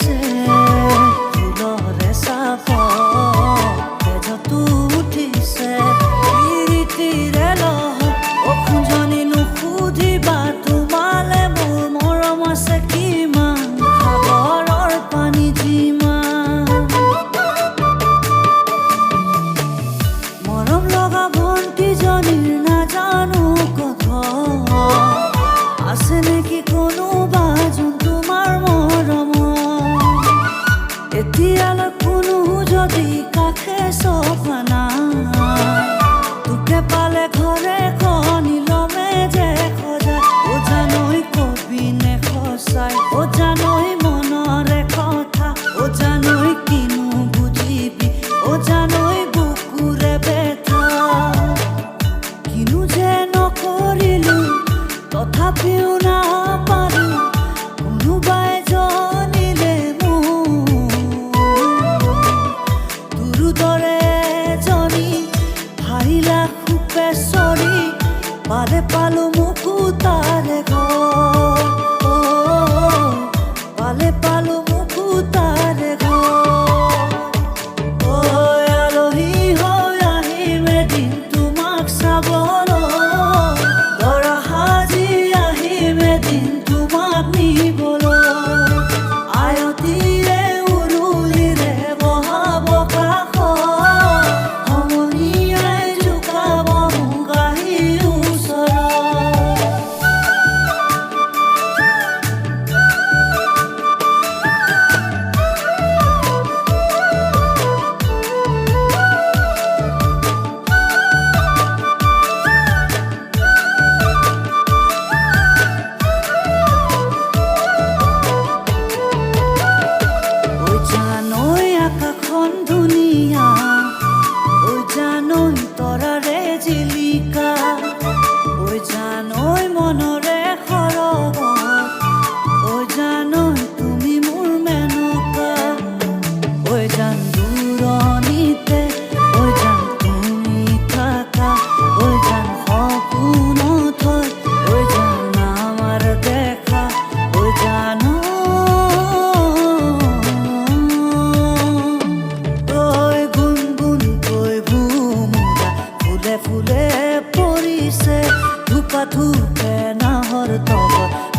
আছে ফুলৰে চাপ তেজতো উঠিছে প্ৰীতিৰে লহ অখুজনি নুসুধিবা তোমালে মোৰ মৰম আছে কিমান সাগৰৰ পানী যিমান মৰম লগা ভণ্টিজনীৰ নাজানো কথা আছে নেকি কোনোবা যোন তোমাৰ মৰম এতিয়ালৈ কোনো যদি কাষে চফা নাই তোকে পালে ঘৰে খনিলমে যে সজাই অ জানৈ কবিনে সঁচাই অ জানৈ মনৰে কথা অ জানৈ কিনো বুজিবি অ জানৈ বুকুৰে বেথা কিনো যে নকৰিলো তথাপিও নাপাৰো কোনোবাই জানিলে তোৰ দৰে এজনী হাৰিলা খুপেশ্বৰী পালে পালো মুকুতাৰে ঘৰ পালে পালো মুকুতাৰে ঘৰ আলহী হৈ আহিম এদিন তোমাক চাবলৈ দৰা সাজি আহিম এদিন তোমাক নিবলৈ আয়তিৰে উৰুলিৰে বহাব কাষত সমনীয়াই জোকাব মোক আহি ওচৰত ঐ জানৈ আকাশখন ধুনীয়া ঐ জানৈ তৰাৰে জিলিকা ঐ জানৈ মনৰে সৰগত ঐ জানৈ তুমি মোৰ মেনকা ঐ জান দূৰণিতে ঐ জান তুমি থাকা ঐ জান সপোনত হয় ঐ জান আমাৰ দেখা ঐ জানৈ ঐ গুণগুণকৈ ভুমুৰা ফুলে ফুলে পৰিছে ধূপা ধূপে নাহৰ তগত